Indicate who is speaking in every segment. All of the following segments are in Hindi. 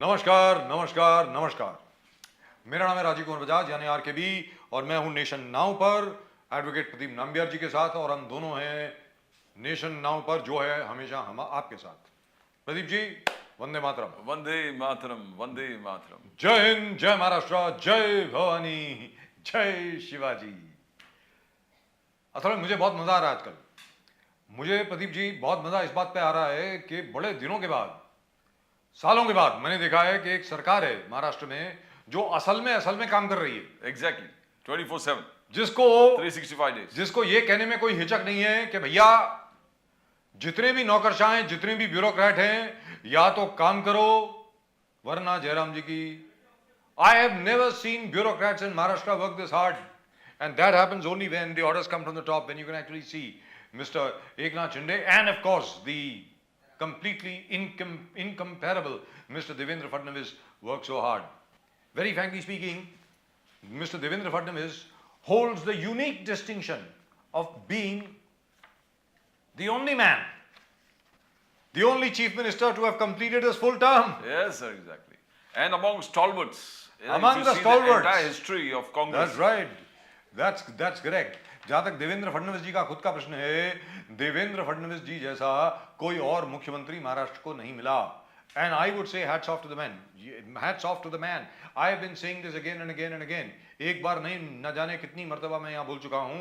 Speaker 1: नमस्कार नमस्कार नमस्कार। मेरा नाम है राजीव कुमार बजाज यानी आरकेबी और मैं हूं नेशन नाउ पर एडवोकेट प्रदीप नाम्बियार जी के साथ और हम दोनों हैं नेशन नाउ पर जो है हमेशा हम आपके साथ। प्रदीप जी, वंदे मातरम।
Speaker 2: वंदे मातरम, वंदे मातरम।
Speaker 1: जय हिंद, जय महाराष्ट्र, जय भवानी, जय शिवाजी। असल में मुझे बहुत मजा आ रहा है आजकल। मुझे प्रदीप जी बहुत मजा इस बात पे आ रहा है कि बड़े दिनों के बाद, सालों के बाद मैंने देखा है कि एक सरकार है महाराष्ट्र में जो असल में काम कर रही है।
Speaker 2: एग्जैक्टली 24/7
Speaker 1: जिसको
Speaker 2: 365 डेज।
Speaker 1: जिसको ये कहने में कोई हिचक नहीं है कि भैया जितने भी नौकरशाह हैं, जितने भी ब्यूरोक्रेट हैं, या तो काम करो वरना जयराम जी की। I have never seen bureaucrats in Maharashtra work this hard, and that happens only when the orders come from the top, when you can actually see Mr. Eknath Shinde and of course the completely incomparable Mr. Devendra Fadnavis work so hard. Very frankly speaking, Mr. Devendra Fadnavis holds the unique distinction of being the only man, the only chief minister to have completed his full term.
Speaker 2: Yes, sir, exactly. And among stalwarts.
Speaker 1: Among
Speaker 2: if
Speaker 1: the
Speaker 2: you see
Speaker 1: stalwarts.
Speaker 2: the entire history of Congress.
Speaker 1: That's right. That's correct. जहां तक देवेंद्र फडणवीस जी का खुद का प्रश्न है, देवेंद्र फडणवीस जी जैसा कोई और मुख्यमंत्री महाराष्ट्र को नहीं मिला. And I would say hats off to the man. Hats off to the man. I have been saying this again and again and again. एक बार नहीं, न जाने कितनी मर्तबा मैं यहाँ बोल चुका हूँ,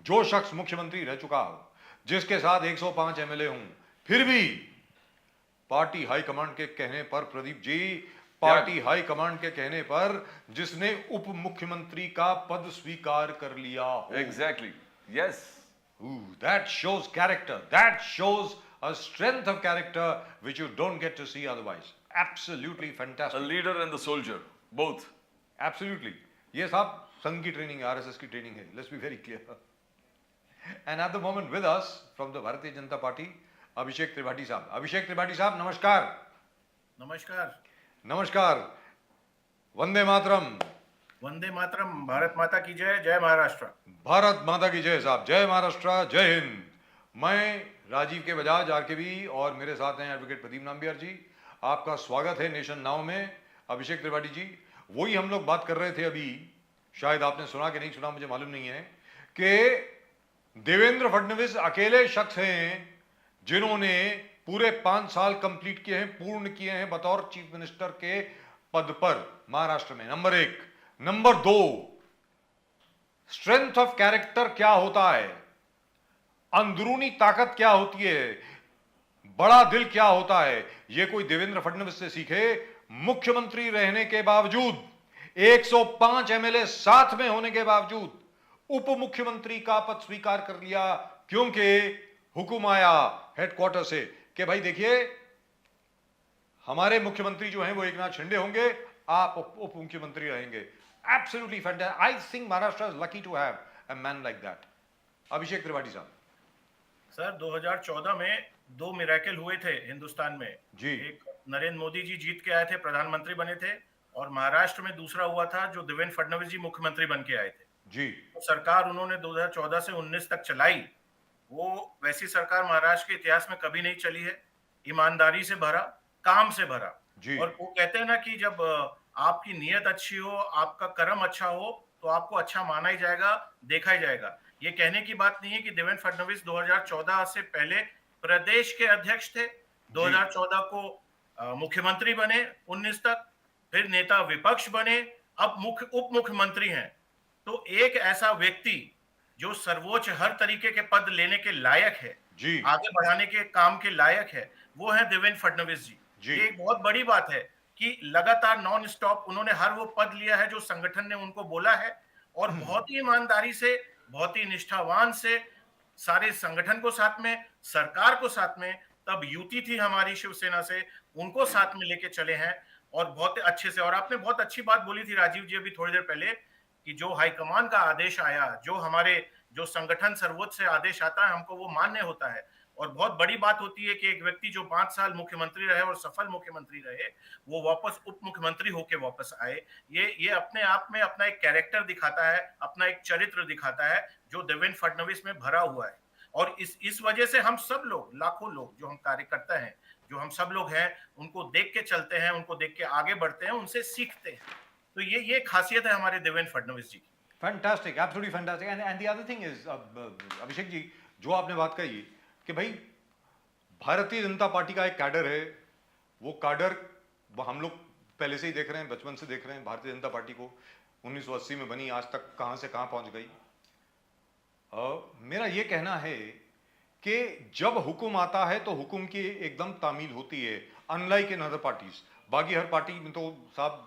Speaker 1: जो शख्स मुख्यमंत्री रह चुका हो, जिसके साथ 105 एमएलए हूं, फिर भी पार्टी हाईकमांड के कहने पर, प्रदीप जी, पार्टी हाईकमांड के कहने पर जिसने उप मुख्यमंत्री का पद स्वीकार कर लिया हो.
Speaker 2: Exactly. Yes.
Speaker 1: That shows character. That shows a strength of character which you don't get to see otherwise. Absolutely
Speaker 2: A
Speaker 1: fantastic.
Speaker 2: leader and the soldier, both.
Speaker 1: Absolutely. ये साहब संघ की ट्रेनिंग है, आरएसएस की ट्रेनिंग है. Let's be very clear. And at the moment with us from the Bharatiya Janata party, अभिषेक त्रिपाठी साहब. अभिषेक त्रिपाठी साहब, नमस्कार.
Speaker 3: नमस्कार.
Speaker 1: नमस्कार. वंदे मातरम.
Speaker 3: वंदे मातरम. भारत माता की जय. जय महाराष्ट्र.
Speaker 1: भारत माता की जय साहब. जय महाराष्ट्र, जय हिंद. मैं राजीव के बजाज आरकेबी और मेरे साथ हैं एडवोकेट प्रदीप नाम्बियार जी. आपका स्वागत है नेशन नाउ में. अभिषेक त्रिपाठी जी, वही हम लोग बात कर रहे थे अभी, शायद आपने सुना कि नहीं सुना मुझे मालूम नहीं है, कि देवेंद्र फडणवीस अकेले शख्स हैं जिन्होंने पूरे 5 साल कंप्लीट किए हैं, पूर्ण किए हैं बतौर चीफ मिनिस्टर के पद पर महाराष्ट्र में. Number 1. Number 2, strength of character क्या होता है, अंदरूनी ताकत क्या होती है, बड़ा दिल क्या होता है, यह कोई देवेंद्र फडणवीस से सीखे. मुख्यमंत्री रहने के बावजूद, 105 एमएलए साथ में होने के बावजूद उप मुख्यमंत्री का पद स्वीकार कर लिया, क्योंकि हुक्म आया हेडक्वार्टर से कि भाई देखिए, हमारे मुख्यमंत्री जो हैं वो एकनाथ शिंदे होंगे, आप उप मुख्यमंत्री रहेंगे. Absolutely fantastic. I think Maharashtra is lucky to have a man like that. Abhishek Tripathi साहब.
Speaker 3: सर, 2014 में 2 मिरेकल हुए थे हिंदुस्तान में
Speaker 1: जी.
Speaker 3: एक नरेंद्र मोदी जी जीत के आए थे, प्रधानमंत्री बने थे, और महाराष्ट्र में दूसरा हुआ था जो देवेंद्र फडणवीस जी मुख्यमंत्री बन के आए थे.
Speaker 1: जी.
Speaker 3: तो सरकार उन्होंने 2014 से 19 तक चलाई. वो वैसी सरकार महाराष्ट्र के इतिहास में कभी नहीं चली है. ईमानदारी से भरा, काम से भरा. और वो कहते हैं ना कि जब आपकी नीयत अच्छी हो, आपका कर्म अच्छा हो, तो आपको अच्छा माना ही जाएगा, देखा ही जाएगा. ये कहने की बात नहीं है कि देवेंद्र फडणवीस 2014 से पहले प्रदेश के अध्यक्ष थे, 2014 को मुख्यमंत्री बने, 19 तक फिर नेता विपक्ष बने, अब उप मुख्यमंत्री हैं. तो एक ऐसा व्यक्ति जो सर्वोच्च हर तरीके के पद लेने के लायक है,
Speaker 1: जी.
Speaker 3: आगे बढ़ाने के काम के लायक है, वो है देवेंद्र फडणवीस जी. ये एक बहुत बड़ी बात है कि लगातार नॉन स्टॉप उन्होंने हर वो पद लिया है जो संगठन ने उनको बोला है, और बहुत ही ईमानदारी से, बहुत ही निष्ठावान से, सारे संगठन को साथ में, सरकार को साथ में, तब युति थी हमारी शिवसेना से, उनको साथ में लेके चले हैं, और बहुत अच्छे से. और आपने बहुत अच्छी बात बोली थी राजीव जी अभी थोड़ी देर पहले, कि जो हाईकमान का आदेश आया, जो संगठन सर्वोच्च से आदेश आता है, हमको वो मान्य होता है. और बहुत बड़ी बात होती है कि एक व्यक्ति जो 5 साल मुख्यमंत्री रहे और सफल मुख्यमंत्री रहे, वो वापस उप मुख्यमंत्री होके वापस आए. ये अपने आप में अपना एक कैरेक्टर दिखाता है, अपना एक चरित्र दिखाता है जो देवेंद्र फडणवीस में भरा हुआ है. और इस वजह से हम सब लोग, लाखों लोग जो हम कार्यकर्ता हैं, जो हम सब लोग हैं, उनको देख के चलते हैं, उनको देख के आगे बढ़ते हैं, उनसे सीखते हैं। तो ये खासियत है हमारे देवेंद्र फडणवीस जी की।
Speaker 1: Fantastic, absolutely fantastic. And the other thing is, Abhishek ji, जो आपने बात कही कि भाई भारतीय जनता पार्टी का एक कैडर है, वो कैडर हम लोग पहले से ही देख रहे हैं, बचपन से देख रहे हैं भारतीय जनता पार्टी को। 1980 में बनी, आज तक कहां से कहां पहुंच गई। मेरा ये कहना है कि जब हुक्म आता है तो हुक्म की एकदम तामील होती है, अनलाइक इन अदर पार्टीज। बाकी हर पार्टी में तो साहब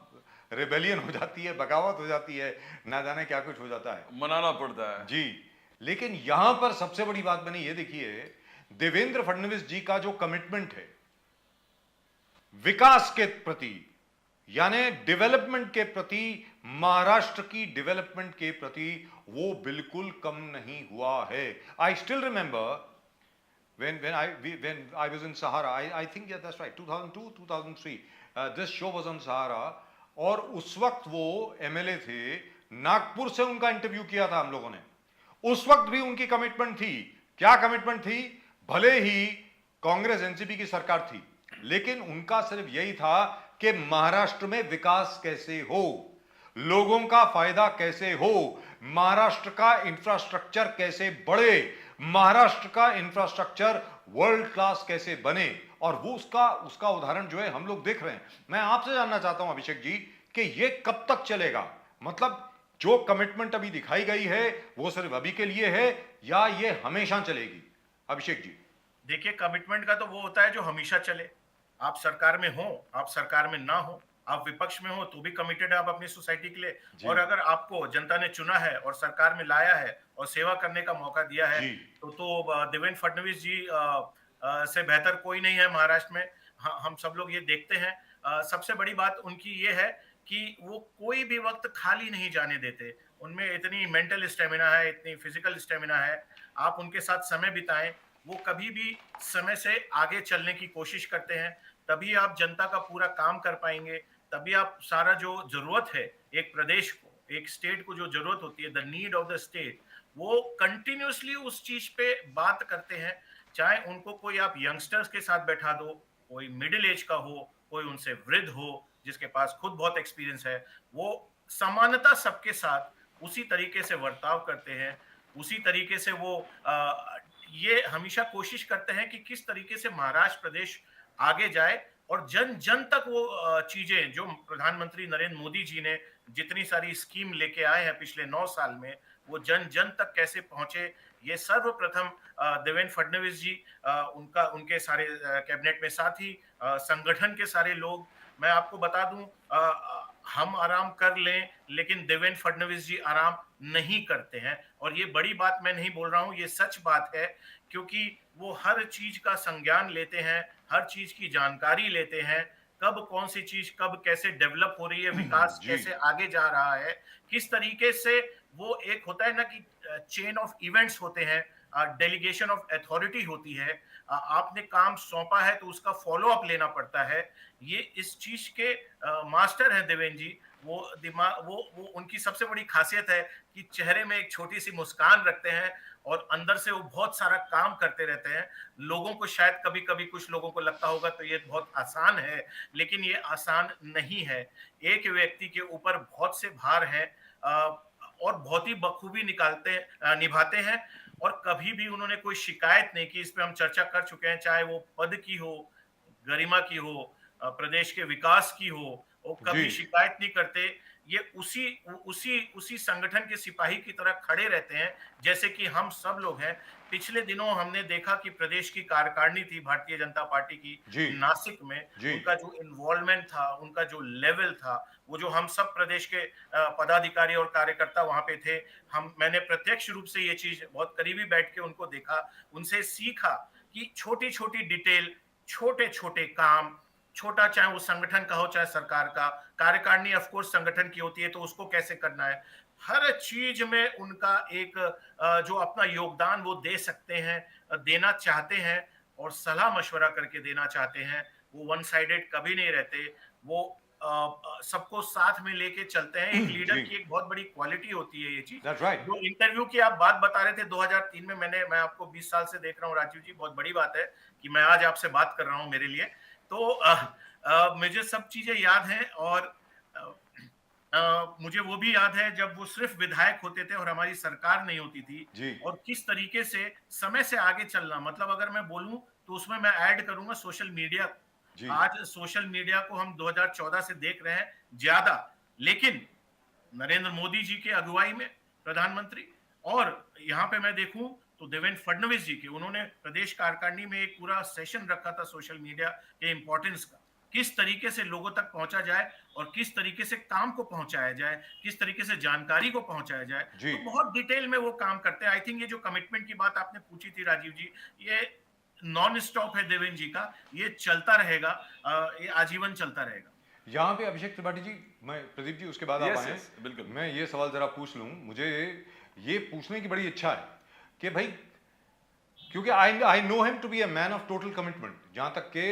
Speaker 1: रेबेलियन हो जाती है, बगावत हो जाती है, ना जाने क्या कुछ हो जाता है,
Speaker 2: मनाना पड़ता है
Speaker 1: जी। लेकिन यहां पर सबसे बड़ी बात मैंने ये देखी है, देवेंद्र फडणवीस जी का जो कमिटमेंट है विकास के प्रति, यानी डेवलपमेंट के प्रति, महाराष्ट्र की डेवलपमेंट के प्रति, वो बिल्कुल कम नहीं हुआ है। आई still remember when I was in Sahara, I think yeah that's right, 2002 2003, this show was on Sahara, और उस वक्त वो एमएलए थे, नागपुर से उनका इंटरव्यू किया था हम लोगों ने। उस वक्त भी उनकी कमिटमेंट थी। क्या कमिटमेंट थी? भले ही कांग्रेस एनसीपी की सरकार थी, लेकिन उनका सिर्फ यही था कि महाराष्ट्र में विकास कैसे हो, लोगों का फायदा कैसे हो, महाराष्ट्र का इंफ्रास्ट्रक्चर कैसे बढ़े, महाराष्ट्र का इंफ्रास्ट्रक्चर वर्ल्ड क्लास कैसे बने। और वो उसका उदाहरण जो है हम लोग देख रहे हैं। मैं आपसे जानना चाहता हूं अभिषेक जी कि ये कब तक चलेगा? मतलब जो कमिटमेंट अभी दिखाई गई है वो सिर्फ अभी के लिए है या ये हमेशा चलेगी? अभिषेक जी,
Speaker 3: देखिए, कमिटमेंट का तो वो होता है जो हमेशा चले। आप सरकार में हो, आप सरकार में ना हो, आप विपक्ष में हो तो भी कमिटेड है आप अपनी सोसाइटी के लिए। और अगर आपको जनता ने चुना है और सरकार में लाया है और सेवा करने का मौका दिया है, तो देवेंद्र फडणवीस जी से बेहतर कोई नहीं है महाराष्ट्र में। हम सब लोग ये देखते हैं। सबसे बड़ी बात उनकी ये है कि वो कोई भी वक्त खाली नहीं जाने देते। उनमें इतनी मेंटल स्टेमिना है, इतनी फिजिकल स्टेमिना है। आप उनके साथ समय बिताएं, वो कभी भी समय से आगे चलने की कोशिश करते हैं। तभी आप जनता का पूरा काम कर पाएंगे, तभी आप सारा जो जरूरत है एक प्रदेश को, एक स्टेट को जो जरूरत होती है, the need of the state, वो कंटिन्यूअसली उस चीज पे बात करते हैं। चाहे उनको कोई आप यंगस्टर्स के साथ बैठा दो, कोई मिडिल एज का हो, कोई उनसे वृद्ध हो जिसके पास खुद बहुत एक्सपीरियंस है, वो समानता सबके साथ उसी तरीके से बर्ताव करते हैं। उसी तरीके से वो ये हमेशा कोशिश करते हैं कि किस तरीके से महाराष्ट्र प्रदेश आगे जाए और जन जन तक वो चीजें जो प्रधानमंत्री नरेंद्र मोदी जी ने जितनी सारी स्कीम लेके आए हैं पिछले 9 साल में, वो जन जन तक कैसे पहुंचे, ये सर्वप्रथम देवेंद्र फडणवीस जी, उनके सारे कैबिनेट में, साथ ही संगठन के सारे लोग। मैं आपको बता दूं, हम आराम कर लें लेकिन देवेंद्र फडणवीस जी आराम नहीं करते हैं। और ये बड़ी बात मैं नहीं बोल रहा हूं, ये सच बात है, क्योंकि वो हर चीज का संज्ञान लेते हैं, हर चीज की जानकारी लेते हैं, कब कौन सी चीज कब कैसे डेवलप हो रही है, विकास कैसे आगे जा रहा है, किस तरीके से। वो एक होता है ना कि चेन ऑफ इवेंट्स होते हैं, डेलीगेशन ऑफ अथॉरिटी होती है। आपने काम सौंपा है तो उसका फॉलो अप लेना पड़ता है। ये इस चीज के मास्टर हैं देवेंद्र जी। वो दिमाग, वो उनकी सबसे बड़ी खासियत है कि चेहरे में एक छोटी सी मुस्कान रखते हैं और अंदर से वो बहुत सारा काम करते रहते हैं। लोगों को शायद कभी कभी कुछ लोगों को लगता होगा तो ये बहुत आसान है, लेकिन ये आसान नहीं है। एक व्यक्ति के ऊपर बहुत से भार हैं और बहुत ही बखूबी निभाते हैं। और कभी भी उन्होंने कोई शिकायत नहीं की। इस पे हम चर्चा कर चुके हैं, चाहे वो पद की हो, गरिमा की हो, प्रदेश के विकास की हो, वो कभी शिकायत नहीं करते। ये उसी संगठन के सिपाही की तरह खड़े रहते हैं जैसे कि हम सब लोग हैं। पिछले दिनों हमने देखा कि प्रदेश की कार्यकारिणी थी भारतीय जनता पार्टी की नासिक में, उनका जो इन्वॉल्वमेंट था, उनका जो लेवल था, वो जो हम सब प्रदेश के पदाधिकारी और कार्यकर्ता वहां पे थे, मैंने प्रत्यक्ष रूप से ये चीज बहुत करीबी बैठ के उनको देखा, उनसे सीखा कि छोटी छोटी डिटेल, छोटे छोटे काम, छोटा चाहे वो संगठन का हो चाहे सरकार का, कार्यकारिणी ऑफ कोर्स संगठन की होती है तो उसको कैसे करना है, हर चीज में उनका एक जो अपना योगदान वो दे सकते हैं, देना चाहते हैं और सलाह मशवरा करके देना चाहते हैं। वो वन साइडेड कभी नहीं रहते। वो सबको साथ में लेके चलते हैं। एक लीडर
Speaker 1: जी।
Speaker 3: की एक बहुत बड़ी क्वालिटी होती है ये चीज।
Speaker 1: That's right.
Speaker 3: जो इंटरव्यू की आप बात बता रहे थे 2003 में, मैं आपको 20 साल से देख रहा हूँ राजीव जी, बहुत बड़ी बात है कि मैं आज आपसे बात कर रहा हूँ मेरे लिए। तो मुझे सब चीजें याद हैं, और मुझे वो भी याद है जब वो सिर्फ विधायक होते थे और हमारी सरकार नहीं होती थी,
Speaker 1: जी।
Speaker 3: और किस तरीके से समय से आगे चलना। मतलब अगर मैं बोलूं तो उसमें मैं ऐड करूंगा सोशल मीडिया।
Speaker 1: जी।
Speaker 3: आज सोशल मीडिया को हम 2014 से देख रहे हैं ज्यादा, लेकिन नरेंद्र मोदी जी के अगुवाई में प्रधानमंत्री, और यहाँ पे मैं देखूं तो देवेंद्र फडणवीस जी के, उन्होंने प्रदेश कार्यकारिणी में एक पूरा सेशन रखा था सोशल मीडिया के इंपॉर्टेंस का, किस तरीके से लोगों तक पहुंचा जाए और किस तरीके से काम को पहुंचाया जाए, किस तरीके से जानकारी को पहुंचाया जाए।
Speaker 1: जी।
Speaker 3: तो बहुत डिटेल में वो काम करते हैं। आई थिंक ये जो कमिटमेंट की बात आपने पूछी थी राजीव जी, ये नॉन स्टॉप है देवेंद्र जी का, ये चलता रहेगा, ये आजीवन चलता रहेगा।
Speaker 1: यहाँ पे अभिषेक त्रिपाठी जी, मैं प्रदीप जी उसके बाद आप
Speaker 2: Yes,
Speaker 1: आए,
Speaker 2: yes, बिल्कुल।
Speaker 1: मैं ये सवाल जरा पूछ लूं। मुझे ये पूछने की बड़ी इच्छा है कि भाई, क्योंकि I know him to be a man of total commitment, जहां तक के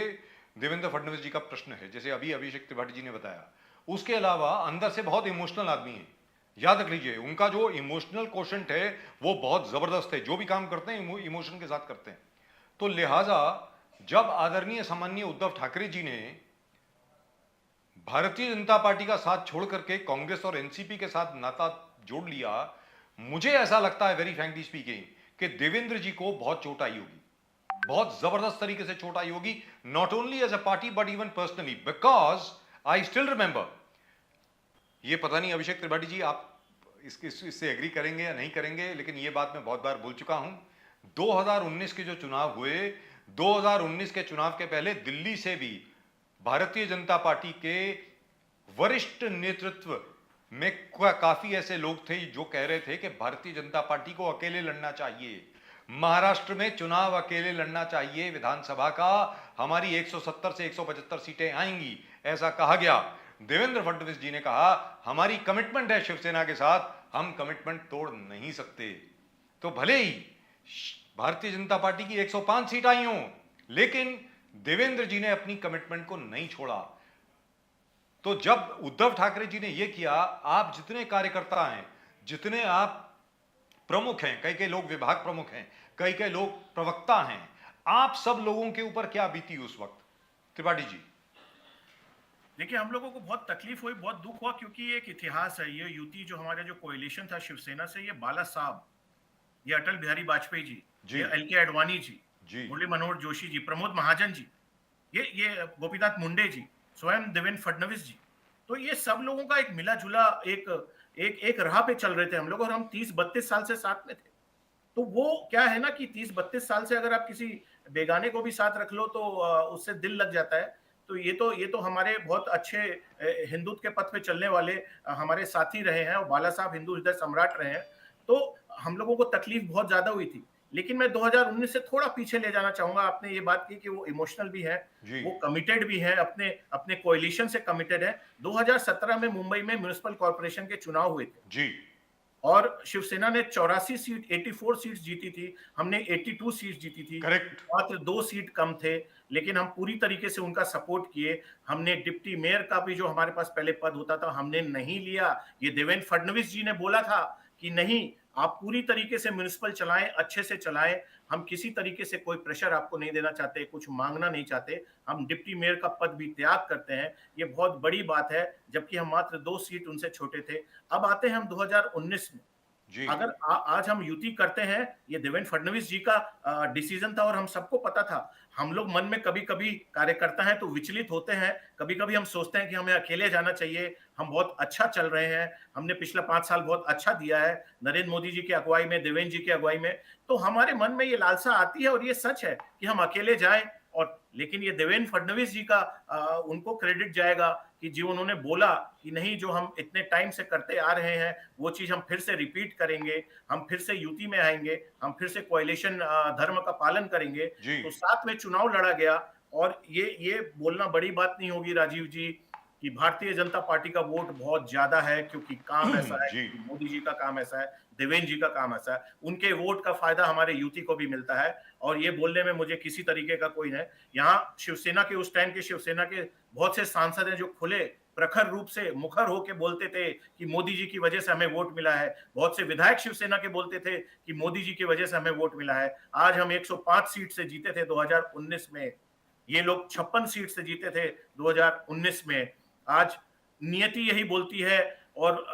Speaker 1: देवेंद्र फडणवीस जी का प्रश्न है, जैसे अभी अभिषेक त्रिपाठी जी ने बताया। उसके अलावा अंदर से बहुत इमोशनल आदमी है, याद रख लीजिए, उनका जो इमोशनल कोशेंट है वो बहुत जबरदस्त है। जो भी काम करते हैं इमोशन के साथ करते हैं। तो लिहाजा जब आदरणीय सम्माननीय उद्धव ठाकरे जी ने भारतीय जनता पार्टी का साथ छोड़ करके कांग्रेस और एनसीपी के साथ नाता जोड़ लिया, मुझे ऐसा लगता है, वेरी फ्रैंकली स्पीकिंग, कि देवेंद्र जी को बहुत चोट आई होगी, बहुत जबरदस्त तरीके से चोट आई होगी, not only as a party but even personally, because I still remember, ये पता नहीं अभिषेक त्रिपाठी जी आप इससे एग्री करेंगे या नहीं करेंगे, लेकिन ये बात मैं बहुत बार बोल चुका हूं। 2019 के जो चुनाव हुए, 2019 के चुनाव के पहले दिल्ली से भी भारतीय जनता पार्टी के वरिष्ठ नेतृत्व में काफी ऐसे लोग थे जो कह रहे थे कि भारतीय जनता पार्टी को अकेले लड़ना चाहिए, महाराष्ट्र में चुनाव अकेले लड़ना चाहिए, विधानसभा का हमारी 170 से 175 सीटें आएंगी, ऐसा कहा गया। देवेंद्र फडणवीस जी ने कहा हमारी कमिटमेंट है शिवसेना के साथ, हम कमिटमेंट तोड़ नहीं सकते। तो भले ही भारतीय जनता पार्टी की 105 सीट आई हों, लेकिन देवेंद्र जी ने अपनी कमिटमेंट को नहीं छोड़ा। तो जब उद्धव ठाकरे जी ने यह किया, आप जितने कार्यकर्ता हैं, जितने आप प्रमुख हैं, कई कई लोग विभाग प्रमुख हैं, कई कई लोग प्रवक्ता हैं, आप सब लोगों के ऊपर क्या बीती उस वक्त, त्रिपाठी जी?
Speaker 3: देखिए, हम लोगों को बहुत तकलीफ हुई, बहुत दुख हुआ, क्योंकि एक इतिहास है। ये युति जो हमारा जो कोएलिशन था शिवसेना से, ये बाला साहब, ये अटल बिहारी वाजपेयी जी,
Speaker 1: जी।
Speaker 3: ये एल.के. आडवाणी जी,
Speaker 1: जी।
Speaker 3: मुरली मनोहर जोशी जी, प्रमोद महाजन जी, ये गोपीनाथ मुंडे जी, स्वयं देवेंद्र फडणवीस जी, तो ये सब लोगों का एक मिला जुला एक राह पे चल रहे थे हम लोग, और हम 30-32 साल से साथ में थे। तो वो क्या है ना कि 30-32 साल से अगर आप किसी बेगाने को भी साथ रख लो तो उससे दिल लग जाता है। तो ये तो हमारे बहुत अच्छे हिंदुत्व के पथ पे चलने वाले हमारे साथी रहे हैं, और बाला साहब हिंदू हृदय सम्राट रहे हैं। तो हम लोगों को तकलीफ बहुत ज्यादा हुई थी। लेकिन मैं 2019 से थोड़ा पीछे ले जाना चाहूंगा। आपने ये बात की कि वो इमोशनल भी है, वो कमिटेड भी है, अपने कोएलिशन से कमिटेड है। 2017 में मुंबई में म्युनिसिपल कॉर्पोरेशन के चुनाव हुए थे
Speaker 1: जी।
Speaker 3: और शिवसेना ने 84 सीट 84 सीट्स जीती थी, हमने 82 सीट जीती थी।
Speaker 1: करेक्ट।
Speaker 3: मात्र 2 सीट कम थे, लेकिन हम पूरी तरीके से उनका सपोर्ट किए। हमने डिप्टी मेयर का भी जो हमारे पास पहले पद होता था, हमने नहीं लिया। ये देवेंद्र फडणवीस जी ने बोला था कि नहीं, आप पूरी तरीके से म्युनिसिपल चलाएं, अच्छे से चलाएं, हम किसी तरीके से कोई प्रेशर आपको नहीं देना चाहते, कुछ मांगना नहीं चाहते, हम डिप्टी मेयर का पद भी त्याग करते हैं। ये बहुत बड़ी बात है, जबकि हम मात्र 2 सीट उनसे छोटे थे। अब आते हैं हम 2019 में।
Speaker 1: जी।
Speaker 3: अगर आज हम युति करते हैं, ये देवेंद्र फडणवीस जी का डिसीजन था और हम सबको पता था। हम लोग मन में कभी कभी कार्यकर्ता हैं तो विचलित होते हैं, कभी कभी हम सोचते हैं कि हमें अकेले जाना चाहिए, हम बहुत अच्छा चल रहे हैं, हमने पिछला 5 साल बहुत अच्छा दिया है नरेंद्र मोदी जी की अगुवाई में, देवेंद्र जी की अगुवाई में। तो हमारे मन में ये लालसा आती है और ये सच है कि हम अकेले जाएं। और लेकिन ये देवेंद्र फडणवीस जी का उनको क्रेडिट जाएगा कि जी उन्होंने बोला कि नहीं, जो हम इतने टाइम से करते आ रहे हैं वो चीज हम फिर से रिपीट करेंगे, हम फिर से युति में आएंगे, हम फिर से कोएलिशन धर्म का पालन करेंगे। तो साथ में चुनाव लड़ा गया। और ये बोलना बड़ी बात नहीं होगी राजीव जी कि भारतीय जनता पार्टी का वोट बहुत ज्यादा है, क्योंकि काम ऐसा है, मोदी जी का काम ऐसा है, देवेंद्र जी का काम ऐसा है। उनके वोट का फायदा हमारे युति को भी मिलता है, और ये बोलने में मुझे किसी तरीके का कोई नहीं। यहाँ शिवसेना के उस टाइम के शिवसेना के बहुत से सांसद हैं जो खुले प्रखर रूप से मुखर होके बोलते थे कि मोदी जी की वजह से हमें वोट मिला है। बहुत से विधायक शिवसेना के बोलते थे कि मोदी जी की वजह से हमें वोट मिला है। आज हम 105 सीट से जीते थे 2019 में, ये लोग 56 सीट से जीते थे 2019 में। आज नियति यही बोलती है और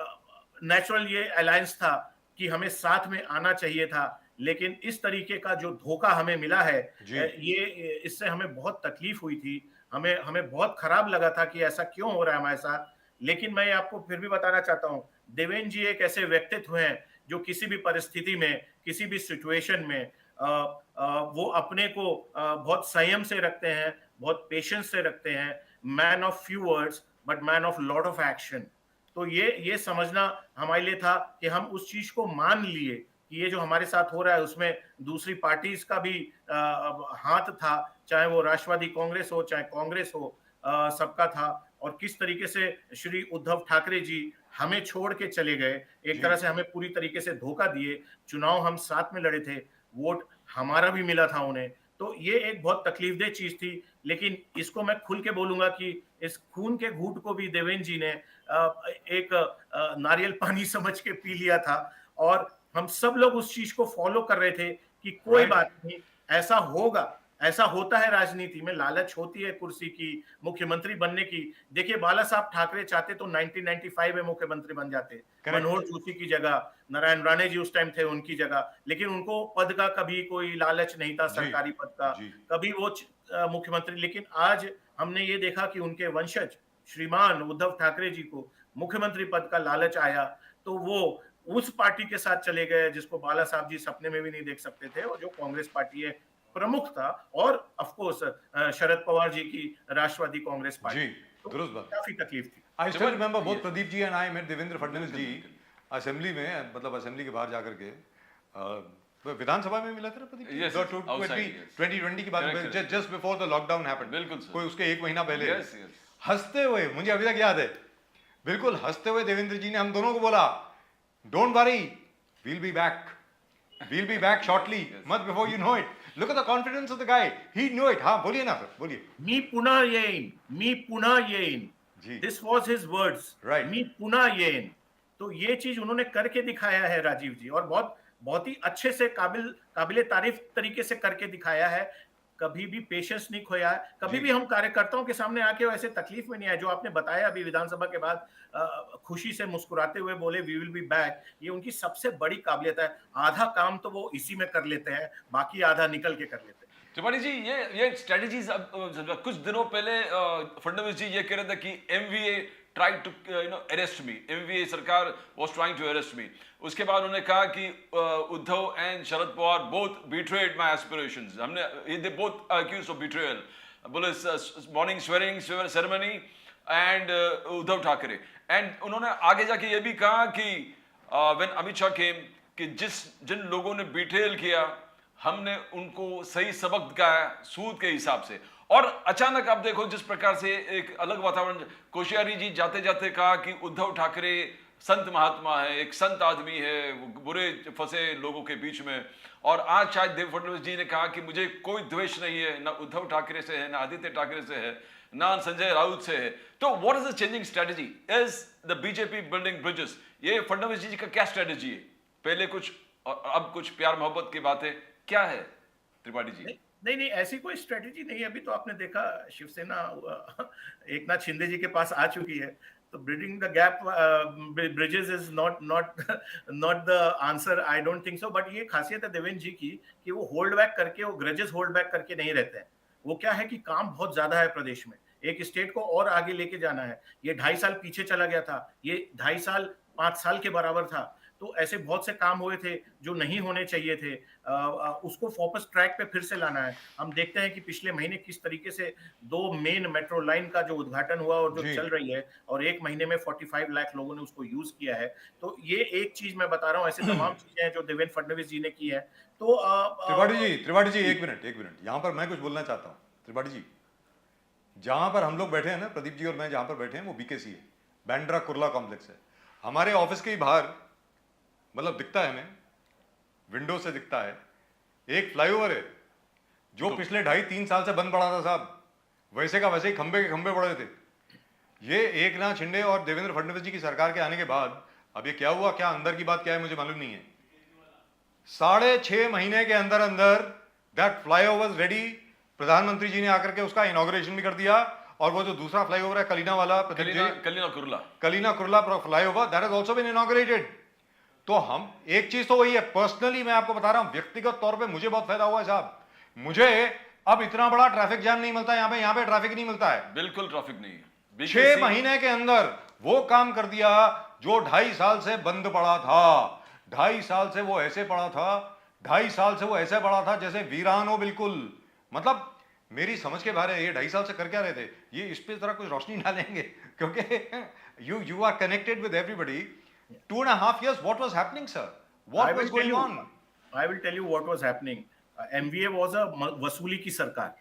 Speaker 3: नेचुरल ये अलायंस था कि हमें साथ में आना चाहिए था, लेकिन इस तरीके का जो धोखा हमें मिला है, ये इससे हमें बहुत तकलीफ हुई थी। हमें हमें बहुत खराब लगा था कि ऐसा क्यों हो रहा है हमारे साथ। लेकिन मैं आपको फिर भी बताना चाहता हूँ, देवेंद्र जी एक ऐसे व्यक्तित्व हैं जो किसी भी परिस्थिति में, किसी भी सिचुएशन में वो अपने को बहुत संयम से रखते हैं, बहुत पेशेंस से रखते हैं। Man of few words but man of lot of action. तो ये समझना हमारे लिए था कि हम उस चीज को मान लिए कि ये जो हमारे साथ हो रहा है उसमें दूसरी पार्टीज का भी हाथ था, चाहे वो राष्ट्रवादी कांग्रेस हो, चाहे कांग्रेस हो, सबका था। और किस तरीके से श्री उद्धव ठाकरे जी हमें छोड़ के चले गए, एक तरह से हमें पूरी तरीके से धोखा दिए। चुनाव हम साथ में लड़े थे, वोट हमारा भी मिला था उन्हें। तो ये एक बहुत तकलीफदेह चीज थी, लेकिन इसको मैं खुल के बोलूंगा कि इस खून के घूंट को भी देवेंद्र जी ने एक नारियल पानी समझ के पी लिया था। और हम सब लोग उस चीज को फॉलो कर रहे थे कि कोई बात नहीं, ऐसा होगा, ऐसा होता है राजनीति में, लालच होती है कुर्सी की, मुख्यमंत्री बनने की। देखिए बाला साहब ठाकरे चाहते तो 1995 में मुख्यमंत्री बन जाते, मनोहर जोशी की जगह, नारायण राणे जी उस टाइम थे उनकी जगह, लेकिन उनको पद का कभी कोई लालच नहीं था, सरकारी पद का, कभी वो मुख्यमंत्री। लेकिन आज हमने ये देखा कि उनके वंशज श्रीमान उद्धव ठाकरे जी को मुख्यमंत्री पद का लालच आया, तो वो उस पार्टी के साथ चले गए जिसको बाला साहब जी सपने में भी नहीं देख सकते थे, और जो कांग्रेस पार्टी है प्रमुख था, और ऑफ कोर्स शरद पवार जी की राष्ट्रवादी कांग्रेस पार्टी।
Speaker 1: तो दुरुस्त बात,
Speaker 3: काफी तकलीफ थी।
Speaker 1: I still remember both Pradeep ji and I met Devendra Fadnavis ji assembly में, मतलब असेंबली के बाहर जाकर के, विधानसभा में मिला था ना प्रदीप जी? 2020 की बात, just before the lockdown happened,
Speaker 2: बिल्कुल
Speaker 1: कोई उसके एक महीना पहले, हंसते हुए, मुझे अभी तक याद है, बिल्कुल हंसते हुए देवेंद्र जी ने हम दोनों को बोला, don't worry, we'll be back shortly, much before you know it. Look at the confidence of the guy, he knew it. हाँ बोलिए ना सर, बोलिए।
Speaker 3: मी पुन्हा येईन, this was his words,
Speaker 1: right,
Speaker 3: मी पुन्हा येईन। तो ये चीज उन्होंने करके दिखाया है राजीव जी, और बहुत बहुत ही अच्छे से, काबिले तारीफ तरीके से करके दिखाया है। कभी भी पेशेंस नहीं खोया है, कभी भी हम कार्यकर्ताओं के सामने आके वैसे तकलीफ में नहीं आए। जो आपने बताया अभी विधानसभा के बाद, खुशी से मुस्कुराते हुए बोले वी विल बी बैक, ये उनकी सबसे बड़ी काबिलियत है। आधा काम तो वो इसी में कर लेते हैं, बाकी आधा निकल के कर लेते हैं।
Speaker 2: त्रिपाठी जी, ये स्ट्रेटजीज, अब कुछ दिनों पहले फडणवीस जी ये कह रहे थे कि MVA tried to arrest me, MVA सरकार was trying to arrest me. उसके बाद उन्होंने कहा कि Uddhav and Sharad Pawar both betrayed my aspirations. they both accused of betrayal. बोले morning swearing ceremony and Uddhav Thackeray, and उन्होंने आगे जाके ये भी कहा कि when अमित शाह came, कि जिन लोगों ने betrayal किया, हमने उनको सही सबक दिखाया सूद के हिसाब से। और अचानक आप देखो जिस प्रकार से एक अलग वातावरण, कोश्यारी जी जाते जाते कहा कि उद्धव ठाकरे संत महात्मा है, एक संत आदमी है, वो बुरे फंसे लोगों के बीच में। और आज शायद देव फडणवीस जी ने कहा कि मुझे कोई द्वेष नहीं है, ना उद्धव ठाकरे से है, ना आदित्य ठाकरे से है, ना संजय राउत से है। तो what is the changing strategy? Is the BJP building bridges? ये फडणवीस जी का क्या स्ट्रेटजी है? पहले कुछ और अब कुछ प्यार मोहब्बत की बातें, क्या है त्रिपाठी जी?
Speaker 3: नहीं, ऐसी कोई स्ट्रेटेजी नहीं है। अभी तो आपने देखा शिवसेना एकनाथ शिंदे जी के पास आ चुकी है, तो bridging the gap bridges is not the answer, I don't think so. But ये खासियत है देवेंद्र जी की कि वो होल्ड बैक करके, वो ग्रजेस होल्ड बैक करके नहीं रहते हैं। वो क्या है कि काम बहुत ज्यादा है प्रदेश में, एक स्टेट को और आगे लेके जाना है। ये 2.5 साल पीछे चला गया था, ये 2.5 साल 5 साल के बराबर था। तो ऐसे बहुत से काम हुए थे जो नहीं होने चाहिए थे, उसको फोकस ट्रैक पे फिर से लाना है। हम देखते हैं कि पिछले महीने किस तरीके से 2 मेन मेट्रो लाइन का जो उद्घाटन हुआ और जो चल रही है, और 1 महीने में 45 लाख लोगों ने उसको यूज किया है। तो ये एक चीज मैं बता रहा हूँ, ऐसे तमाम चीजें हैं जो देवेंद्र फडणवीस जी ने की है। तो
Speaker 1: त्रिपाठी जी एक मिनट, यहाँ पर मैं कुछ बोलना चाहता हूँ। त्रिपाठी जी, जहां पर हम लोग बैठे हैं ना, प्रदीप जी और मैं जहां पर बैठे हैं, वो बीकेसी है, बांद्रा कुर्ला कॉम्प्लेक्स है। हमारे ऑफिस के ही बाहर, मतलब दिखता है हमें, विंडो से दिखता है, एक फ्लाईओवर है जो पिछले 2.5-3 साल से बंद पड़ा था साहब, वैसे का वैसे ही खंबे के खंबे पड़े थे। ये एकनाथ शिंदे और देवेंद्र फडणवीस जी की सरकार के आने के बाद अब ये क्या हुआ, क्या अंदर की बात क्या है मुझे मालूम नहीं है। 6.5 महीने के अंदर अंदर दैट फ्लाईओवर रेडी, प्रधानमंत्री जी ने आकर के उसका इनॉग्रेशन भी कर दिया, और वो जो दूसरा फ्लाईओवर है कलीना वाला, Kalina Kurla flyover, that has also been inaugurated. तो हम एक चीज तो वही है, पर्सनली मैं आपको बता रहा हूं, व्यक्तिगत तौर पे मुझे बहुत फायदा हुआ है साहब। मुझे अब इतना बड़ा ट्रैफिक जैम नहीं मिलता यहाँ पे ट्रैफिक नहीं मिलता है,
Speaker 2: बिल्कुल ट्रैफिक नहीं है।
Speaker 1: 6 महीने के अंदर वो काम कर दिया जो 2.5 साल से बंद पड़ा था। 2.5 साल से वो ऐसे पड़ा था, 2.5 साल से वो ऐसे पड़ा था जैसे वीरान हो बिल्कुल। मतलब मेरी समझ के बाहर है, ये 2.5 साल से कर क्या रहे थे, ये इस पे जरा कुछ रोशनी डालेंगे, क्योंकि you are connected with everybody. 2.5 years, what was happening, sir? What was going on?
Speaker 3: I will tell you what was happening. MVA was a वसूली की सरकार।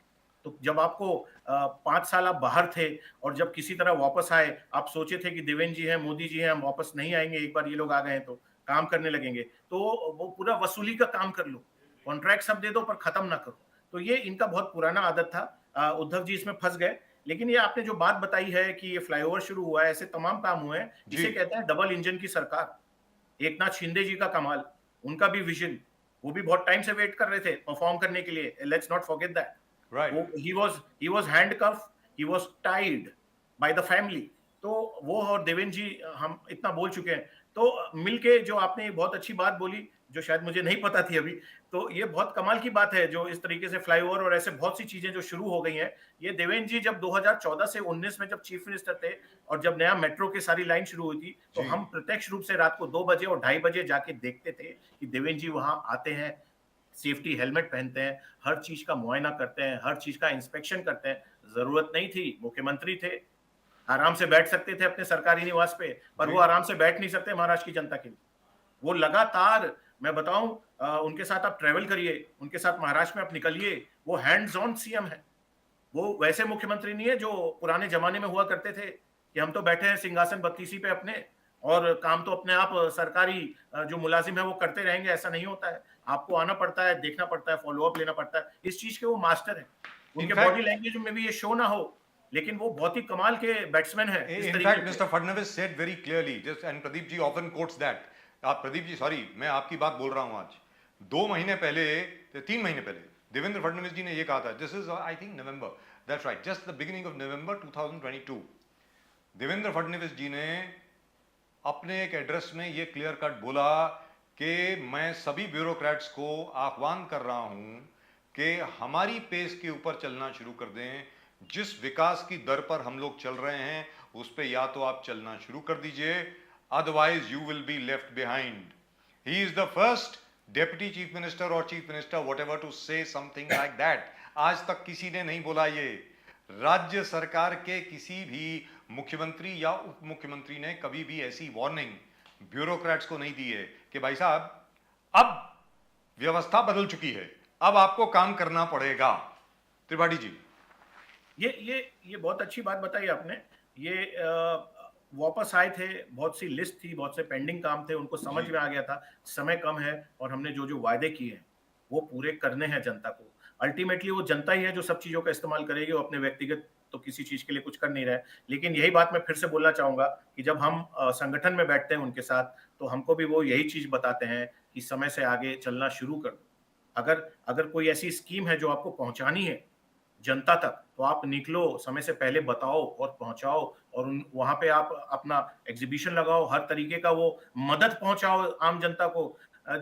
Speaker 3: तो जब आपको 5 साल आप बाहर थे और जब किसी तरह वापस आए, आप सोचे थे कि देवेंद्र जी हैं, मोदी जी हैं, हम वापस नहीं आएंगे, एक बार ये लोग आ गए तो काम करने लगेंगे, तो वो पूरा वसूली का काम कर लो, कॉन्ट्रैक्ट सब दे दो पर खत्म ना करो। तो ये इनका बहुत पुराना आदत था। उद्धव जी इसमें फंस गए। लेकिन ये आपने जो बात बताई है कि ये फ्लाईओवर शुरू हुआ है, ऐसे तमाम काम हुए हैं, इसे कहते हैं डबल इंजन की सरकार। एकनाथ शिंदे जी का कमाल, उनका भी विजन, वो भी बहुत टाइम से वेट कर रहे थे परफॉर्म करने के लिए। Let's not forget that, right. He was handcuff, he was tied by the family. तो वो और देवेंद्र जी, हम इतना बोल चुके हैं, तो मिलके जो आपने बहुत अच्छी बात बोली, जो शायद मुझे नहीं पता थी अभी, तो ये बहुत कमाल की बात है जो इस तरीके से फ्लाईओवर और ऐसे बहुत सी चीजें जो शुरू हो गई हैं। ये देवेंद्र जी जब 2014 से 19 में जब चीफ मिनिस्टर थे और जब नया मेट्रो की सारी लाइन शुरू हुई थी, तो हम प्रत्यक्ष रूप से रात को 2 बजे और 2:30 बजे जाके देखते थे कि देवेंद्र जी वहां आते हैं, सेफ्टी हेलमेट पहनते हैं, हर चीज का मुआयना करते हैं, हर चीज का इंस्पेक्शन करते हैं। जरूरत नहीं थी, मुख्यमंत्री थे, आराम से बैठ सकते थे अपने सरकारी निवास पे, पर वो आराम से बैठ नहीं सकते महाराष्ट्र की जनता के लिए। वो लगातार, मैं बताऊं, उनके साथ आप ट्रेवल करिए, उनके साथ महाराष्ट्र में आप निकलिए, वो हैंड्स ऑन सीएम है। वो वैसे मुख्यमंत्री नहीं है जो पुराने जमाने में हुआ करते थे कि हम तो बैठे हैं सिंहासन बत्तीसी पे अपने और काम तो अपने आप सरकारी जो मुलाजिम है वो करते रहेंगे। ऐसा नहीं होता है, आपको आना पड़ता है, देखना पड़ता है, फॉलो अप लेना पड़ता है। इस चीज के वो मास्टर है। उनके बॉडी लैंग्वेज में भी ये शो ना हो, लेकिन वो बहुत ही कमाल के बैट्समैन है।
Speaker 1: In fact, Mr. Fadnavis said very clearly, just and Pradeep ji often quotes that. आप प्रदीप जी, सॉरी, मैं आपकी बात बोल रहा हूं आज। 2 महीने पहले, 3 महीने पहले देवेंद्र फडणवीस जी ने ये कहा था, this is I think November, that's right, just the beginning of November 2022। Devendra Fadnavis ji ने अपने एक एड्रेस में ये क्लियर कट बोला कि मैं सभी ब्यूरोक्रेट्स को आह्वान कर रहा हूं कि हमारी पेस के ऊपर चलना शुरू कर दें। जिस विकास की दर पर हम लोग चल रहे हैं उस पे या तो आप चलना शुरू कर दीजिए, otherwise you will be left behind. He is the first deputy chief minister or chief minister whatever to say something like that. आज तक किसी ने नहीं बोला ये। राज्य सरकार के किसी भी मुख्यमंत्री या उप मुख्यमंत्री ने कभी भी ऐसी वार्निंग ब्यूरोक्रेट्स को नहीं दी है कि भाई साहब अब व्यवस्था बदल चुकी है, अब आपको काम करना पड़ेगा। त्रिपाठी जी,
Speaker 3: ये बहुत अच्छी बात बताई आपने। ये वापस आए थे, बहुत सी लिस्ट थी, बहुत से पेंडिंग काम थे, उनको समझ में आ गया था समय कम है और हमने जो जो वायदे किए हैं वो पूरे करने हैं जनता को। अल्टीमेटली वो जनता ही है जो सब चीजों का इस्तेमाल करेगी, वो अपने व्यक्तिगत तो किसी चीज के लिए कुछ कर नहीं रहे। लेकिन यही बात मैं फिर से बोलना चाहूंगा कि जब हम संगठन में बैठते हैं उनके साथ, तो हमको भी वो यही चीज बताते हैं कि समय से आगे चलना शुरू कर दो। अगर कोई ऐसी स्कीम है जो आपको पहुंचानी है जनता तक, तो आप निकलो, समय से पहले बताओ और पहुंचाओ, और वहां पे आप अपना एग्जीबिशन लगाओ, हर तरीके का वो मदद पहुंचाओ आम जनता को,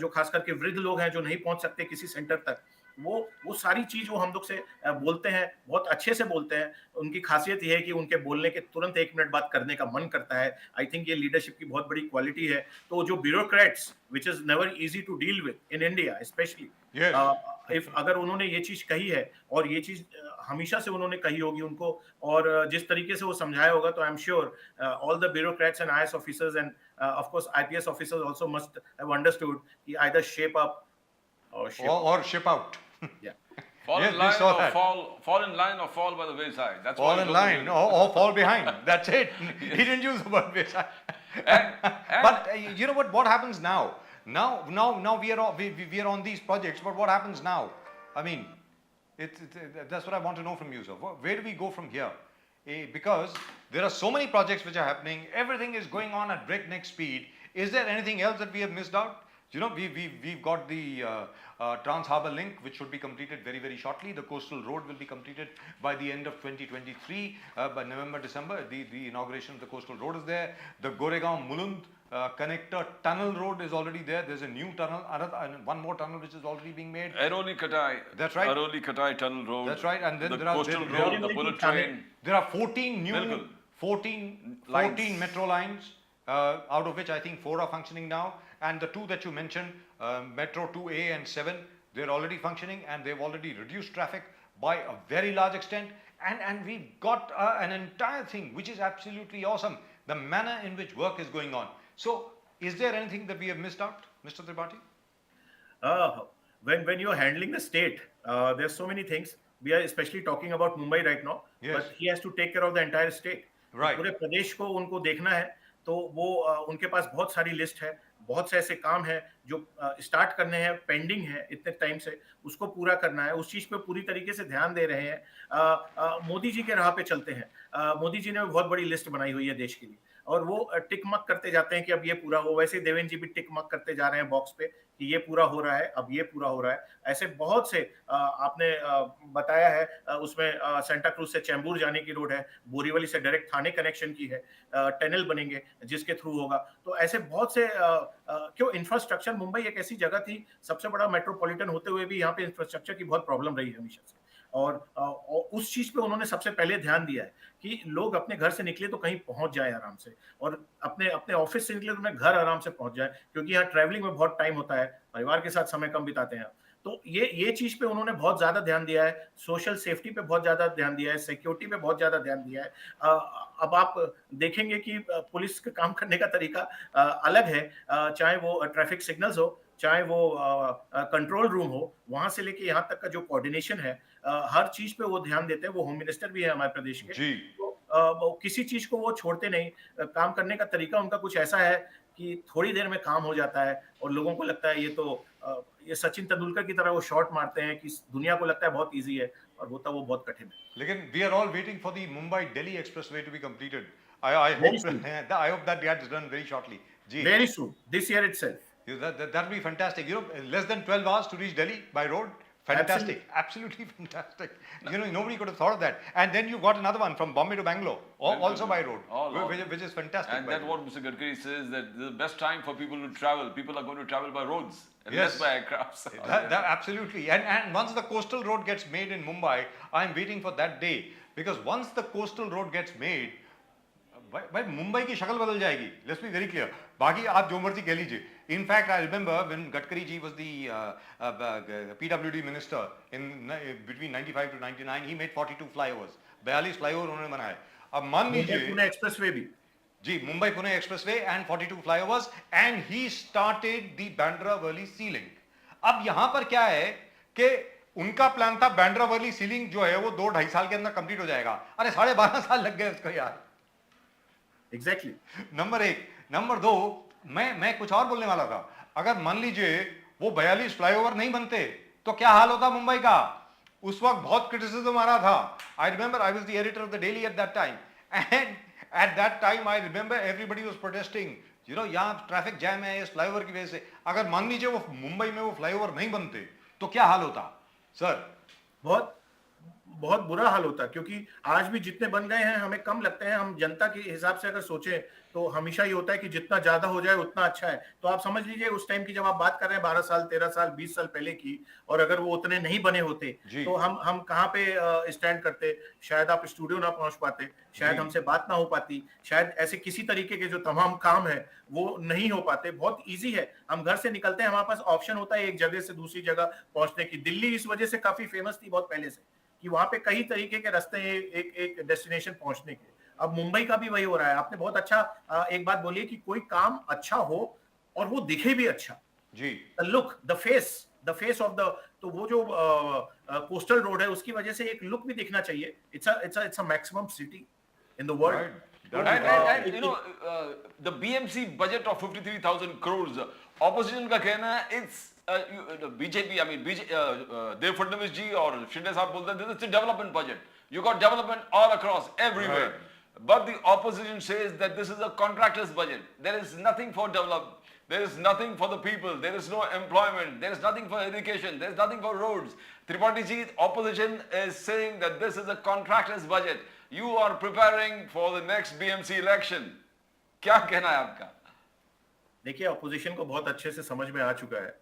Speaker 3: जो खास करके वृद्ध लोग हैं जो नहीं पहुंच सकते किसी सेंटर तक। वो सारी चीज वो हम लोग से बोलते हैं, बहुत अच्छे से बोलते हैं। उनकी खासियत यह है कि उनके बोलने के तुरंत 1 मिनट बाद करने का मन करता है। आई थिंक ये लीडरशिप की बहुत बड़ी क्वालिटी है। तो जो bureaucrats which is never easy to deal with in India specially, अगर उन्होंने ये चीज कही है और ये चीज हमेशा से उन्होंने कही होगी उनको, और जिस तरीके से वो समझाया होगा, तो I am sure all the bureaucrats and IAS officers and of course IPS officers also must have understood कि either shape up or
Speaker 1: ship out.
Speaker 2: Yeah. Fall in line or fall by the wayside. That's
Speaker 1: fall in line or fall behind. That's it. He didn't use the word wayside. But you know what happens now? Now we are on these projects. But what happens now? I mean, that's what I want to know from you, sir. Where do we go from here? because there are so many projects which are happening. Everything is going on at breakneck speed. Is there anything else that we have missed out? You know, we've got the Trans Harbour Link, which should be completed very, very shortly. The coastal road will be completed by the end of 2023, by November, December. The inauguration of the coastal road is there. The Goregaon Mulund connector tunnel road is already there. There's a new tunnel, one more tunnel which is already being made.
Speaker 2: Airoli Katai.
Speaker 1: That's right.
Speaker 2: Airoli Katai tunnel road.
Speaker 1: That's right. And then
Speaker 2: the
Speaker 1: there are
Speaker 2: coastal
Speaker 1: there-
Speaker 2: road, the bullet train.
Speaker 1: There are 14 new,
Speaker 2: Bilkul.
Speaker 1: 14
Speaker 2: Lines.
Speaker 1: metro lines, out of which I think 4 are functioning now. And the 2 that you mentioned, Metro 2A and 7, they're already functioning and they've already reduced traffic by a very large extent. And we've got an entire thing which is absolutely awesome. The manner in which work is going on. So, is there anything that we have missed out, Mr. Tripathi?
Speaker 3: When you're handling the state, there's so many things. We are especially talking about Mumbai right now,
Speaker 1: Yes.
Speaker 3: but he has to take care of the entire state.
Speaker 1: Right.
Speaker 3: पूरे प्रदेश को उनको देखना है, तो वो उनके पास बहुत सारी लिस्ट है, बहुत से ऐसे काम है जो स्टार्ट करने हैं, पेंडिंग है इतने टाइम से, उसको पूरा करना है, उस चीज पे पूरी तरीके से ध्यान दे रहे हैं। मोदी जी के राह पे चलते हैं। मोदी जी ने बहुत बड़ी लिस्ट बनाई हुई है देश के लिए और वो टिक मार्क करते जाते हैं कि अब ये पूरा हो। वैसे ही देवेंद्र जी भी टिक मार्क करते जा रहे हैं बॉक्स पे कि ये पूरा हो रहा है, अब ये पूरा हो रहा है। ऐसे बहुत से आपने बताया है, उसमें सेंटा क्रूज से चैम्बूर जाने की रोड है, बोरीवली से डायरेक्ट थाने कनेक्शन की है, टनल बनेंगे जिसके थ्रू होगा। तो ऐसे बहुत से क्यों इंफ्रास्ट्रक्चर, मुंबई एक ऐसी जगह थी, सबसे बड़ा मेट्रोपॉलिटन होते हुए भी यहाँ पे इंफ्रास्ट्रक्चर की बहुत प्रॉब्लम रही है हमेशा से। और उस चीज पे उन्होंने सबसे पहले ध्यान दिया है कि लोग अपने घर से निकले तो कहीं पहुंच जाए आराम से, और अपने अपने ऑफिस से निकले तो अपने घर आराम से पहुंच जाए, क्योंकि यहाँ ट्रैवलिंग में बहुत टाइम होता है, परिवार के साथ समय कम बिताते हैं। तो ये चीज पे उन्होंने बहुत ज्यादा ध्यान दिया है, सोशल सेफ्टी पे बहुत ज्यादा ध्यान दिया है, सिक्योरिटी पे बहुत ज्यादा ध्यान दिया है। अब आप देखेंगे कि पुलिस का काम करने का तरीका अलग है, चाहे वो ट्रैफिक सिग्नल्स हो, चाहे वो कंट्रोल रूम हो, वहां से लेके यहाँ तक का जो कोऑर्डिनेशन है, हर चीज पे वो ध्यान देते हैं। वो होम मिनिस्टर भी है हमारे प्रदेश के,
Speaker 1: जी।
Speaker 3: तो किसी चीज को वो छोड़ते नहीं। काम करने का तरीका उनका कुछ ऐसा है कि थोड़ी देर में काम हो जाता है और लोगों को लगता है ये सचिन तेंदुलकर की तरह वो शॉट मारते हैं कि दुनिया को लगता है बहुत इजी है, और होता वो बहुत कठिन है।
Speaker 1: लेकिन we are all waiting for the Mumbai-Delhi expressway to be completed. I hope that gets done very shortly. Ji.
Speaker 3: Very soon, this year itself.
Speaker 1: That'll be fantastic. You know, less than 12 hours to reach Delhi by road. Fantastic. Absolutely fantastic. You know, nobody could have thought of that. And then you got another one from Bombay to Bangalore, also by road, which is fantastic.
Speaker 2: And that's what Mr. Gadkari says, that the best time for people to travel, people are going to travel by roads and
Speaker 1: Yes.
Speaker 2: less by aircrafts.
Speaker 1: That absolutely. And once the coastal road gets made in Mumbai, I'm waiting for that day. Because once the coastal road gets made, भाई मुंबई की शक्ल बदल जाएगी. Let's be very clear. बाकी आप जो मर्जी कह लीजिए. In fact, I remember when Gadkari ji was the PWD minister in between 95 to 99, he made 42 flyovers. 42 flyover उन्होंने बनाए. अब मान लीजिए
Speaker 3: पुणे एक्सप्रेसवे भी,
Speaker 1: जी, Mumbai Pune expressway and 42 flyovers, and he started the Bandra Worli sea link. अब यहाँ पर क्या है कि उनका प्लान था बैंड्रा वर्ली सी लिंक जो है वो 2-2.5 साल के अंदर कंप्लीट हो जाएगा. अरे 12.5 साल लग गए उसको यार.
Speaker 3: एग्जैक्टली।
Speaker 1: नंबर 1. नंबर 2, मैं कुछ और बोलने वाला था. अगर मान लीजिए वो 42 फ्लाईओवर नहीं बनते तो क्या हाल होता मुंबई का. उस वक्त बहुत क्रिटिसिज्म आ रहा था. I remember I was the editor of the daily at that time, and at that time I remember everybody was protesting, you know, यहाँ ट्रैफिक जैम है इस फ्लाईओवर की वजह से. अगर मान लीजिए वो मुंबई में वो फ्लाईओवर नहीं बनते तो क्या हाल होता सर.
Speaker 3: बहुत बहुत बुरा हाल होता, क्योंकि आज भी जितने बन गए हैं हमें कम लगते हैं। हम जनता के हिसाब से अगर सोचें तो हमेशा ये होता है कि जितना ज्यादा हो जाए उतना अच्छा है। तो आप समझ लीजिए उस टाइम की जब आप बात कर रहे हैं 12 साल 13 साल 20 साल पहले की, और अगर वो उतने नहीं बने होते तो हम कहाँ पे स्टैंड करते. शायद आप स्टूडियो ना पहुंच पाते, शायद हमसे बात ना हो पाती, शायद ऐसे किसी तरीके के जो तमाम काम है वो नहीं हो पाते. बहुत ईजी है, हम घर से निकलते हैं, हमारे पास ऑप्शन होता है एक जगह से दूसरी जगह पहुंचने की. दिल्ली इस वजह से काफी फेमस थी बहुत पहले से कि वहां पे कई तरीके के रास्ते हैं एक डेस्टिनेशन पहुंचने के. अब मुंबई का भी वही हो रहा है. आपने बहुत अच्छा एक बात बोली कि कोई काम अच्छा हो और वो दिखे भी अच्छा
Speaker 1: जी.
Speaker 3: The look, the face of the, तो वो जो कोस्टल रोड है उसकी वजह से एक लुक भी दिखना चाहिए. It's a maximum city in the world.
Speaker 2: And you know, the BMC budget of 53,000 crores, opposition का कहना है it's BJP, I mean Dev Fadnavis ji और शिंदे साहब बोलते हैं this is a development budget. You got development all across, everywhere.
Speaker 1: Right.
Speaker 2: But the opposition says that this is a contractor's budget. There is nothing for development. There is nothing for the people. There is no employment. There is nothing for education. There is nothing for roads. Tripathi ji, opposition is saying that this is a contractor's budget. You are preparing for the next BMC election. क्या कहना है आपका?
Speaker 3: देखिए, अपोजिशन को बहुत अच्छे से समझ में आ चुका है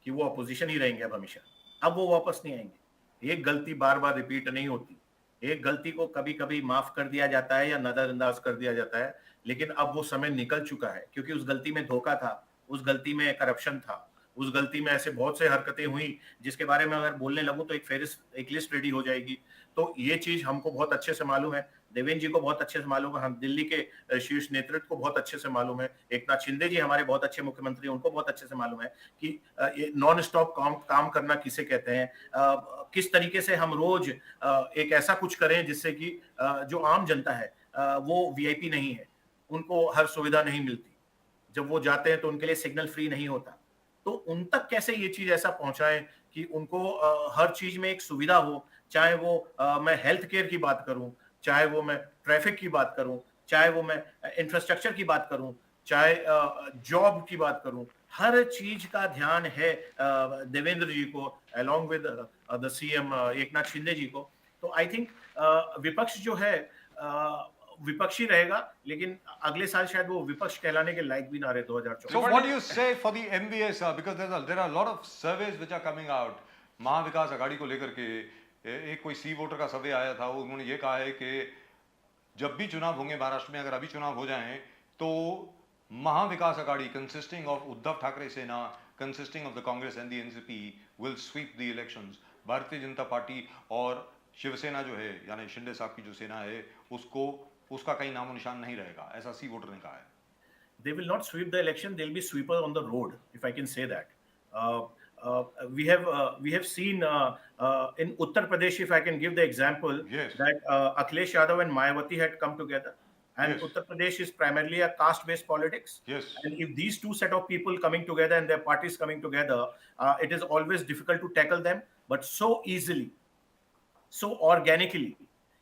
Speaker 3: कि वो अपोजिशन ही रहेंगे अब हमेशा। अब वो वापस नहीं आएंगे। एक गलती बार बार रिपीट नहीं होती। एक गलती को कभी कभी माफ कर दिया जाता है या नजरअंदाज कर दिया जाता है, लेकिन अब वो समय निकल चुका है, क्योंकि उस गलती में धोखा था, उस गलती में करप्शन था, उस गलती में ऐसे बहुत से हरकतें हुई जिसके बारे में अगर बोलने लगूं तो एक लिस्ट रेडी हो जाएगी। तो ये चीज हमको बहुत अच्छे से मालूम है, देवेंद्र जी को बहुत अच्छे से मालूम है, हम दिल्ली के शीर्ष नेतृत्व को बहुत अच्छे से मालूम है, एकनाथ शिंदे जी हमारे बहुत अच्छे मुख्यमंत्री, उनको बहुत अच्छे से मालूम है कि ये नॉन स्टॉप काम करना किसे कहते हैं, किस तरीके से हम रोज एक ऐसा कुछ करें जिससे कि जो आम जनता है वो वीआईपी नहीं है, उनको हर सुविधा नहीं मिलती, जब वो जाते हैं तो उनके लिए सिग्नल फ्री नहीं होता, तो उन तक कैसे ये चीज ऐसा पहुंचाएं कि उनको हर चीज में एक सुविधा हो, चाहे वो मैं हेल्थ केयर की बात करूं, चाहे वो मैं ट्रैफिक की बात करूं, चाहे वो मैं इंफ्रास्ट्रक्चर की बात करूं, चाहे जॉब की बात करूं, हर चीज का ध्यान है देवेंद्र जी को along with the CM Eknath Shinde ji को। तो आई थिंक विपक्ष जो है विपक्षी रहेगा, लेकिन अगले साल शायद वो विपक्ष कहलाने के लायक भी ना रहे 2024।
Speaker 1: So what do you say for the MVS? Because there are a lot of surveys which are coming out. Mahavikas Aghadi को लेकर के एक कोई सी वोटर का सर्वे आया था, उन्होंने ये कहा है कि जब भी चुनाव होंगे महाराष्ट्र में, अगर अभी चुनाव हो जाएं तो महाविकास आघाड़ी कंसिस्टिंग ऑफ उद्धव ठाकरे सेना, consisting of the Congress and the NCP will sweep the elections. Bharatiya Janata party और शिवसेना जो है, यानी शिंदे साहब की जो सेना है, उसका कहीं नामो निशान नहीं रहेगा, ऐसा सी वोटर ने कहा है।
Speaker 3: They will not sweep the election, they'll be sweeper on the road, if I can say that. We have seen in Uttar Pradesh, if I can give the example,
Speaker 1: Yes.
Speaker 3: that Akhilesh Yadav and Mayawati had come together, and
Speaker 1: Yes.
Speaker 3: Uttar Pradesh is primarily a caste-based politics.
Speaker 1: Yes.
Speaker 3: And if these two set of people coming together and their parties coming together, it is always difficult to tackle them, but so easily, so organically,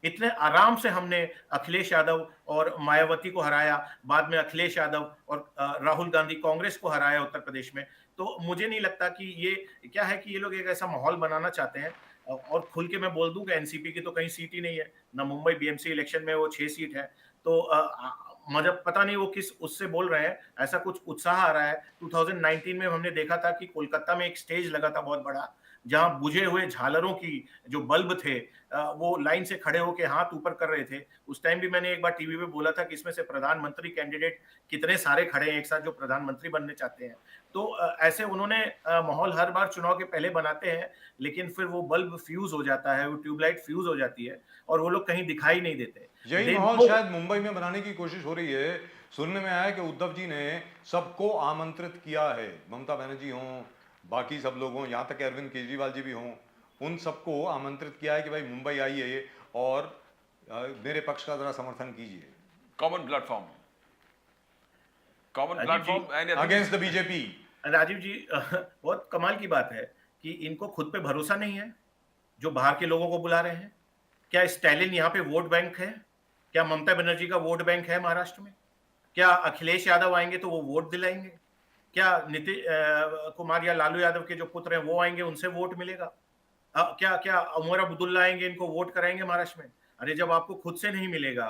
Speaker 3: इतने आराम से हमने अखिलेश यादव और मायावती को हराया, बाद में अखिलेश यादव और राहुल गांधी कांग्रेस को हराया उत्तर प्रदेश में। तो मुझे नहीं लगता कि ये क्या है कि ये लोग एक ऐसा माहौल बनाना चाहते हैं। और खुल के मैं बोल दूं कि एनसीपी की तो कहीं सीट ही नहीं है ना, मुंबई बीएमसी इलेक्शन में वो 6 सीट है, तो मुझे पता नहीं वो किस उससे बोल रहे हैं, ऐसा कुछ उत्साह आ रहा है। 2019 में हमने देखा था कि कोलकाता में एक स्टेज लगा था बहुत बड़ा, जहां बुझे हुए झालरों की जो बल्ब थे वो लाइन से खड़े होकर हाथ ऊपर कर रहे थे। उस टाइम भी मैंने एक बार टीवी पे बोला था कि इसमें से प्रधानमंत्री कैंडिडेट कितने सारे खड़े हैं एक साथ जो प्रधानमंत्री बनने चाहते हैं। तो ऐसे उन्होंने माहौल हर बार चुनाव के पहले बनाते हैं, लेकिन फिर वो बल्ब फ्यूज हो जाता है, वो ट्यूबलाइट फ्यूज हो जाती है और वो लोग कहीं दिखाई नहीं देते।
Speaker 1: यही माहौल शायद मुंबई में बनाने की कोशिश हो रही है। सुनने में आया कि उद्धव जी ने सबको आमंत्रित किया है, ममता बनर्जी हों, बाकी सब लोग हों, यहाँ तक अरविंद केजरीवाल जी भी हों, उन सबको आमंत्रित किया है कि भाई मुंबई आइए और मेरे पक्ष का जरा समर्थन कीजिए।
Speaker 2: Common platform against the BJP.
Speaker 3: Rajiv ji बहुत कमाल की बात है कि इनको खुद पे भरोसा नहीं है जो बाहर के लोगों को बुला रहे हैं। क्या स्टैलिन यहाँ पे वोट बैंक है? क्या ममता बनर्जी का वोट बैंक है महाराष्ट्र में? क्या अखिलेश यादव आएंगे तो वो वोट दिलाएंगे? क्या नीतीश कुमार या लालू यादव के जो पुत्र हैं वो आएंगे, उनसे वोट मिलेगा? क्या उमर अब्दुल्ला आएंगे, इनको वोट कराएंगे महाराष्ट्र में? अरे जब आपको खुद से नहीं मिलेगा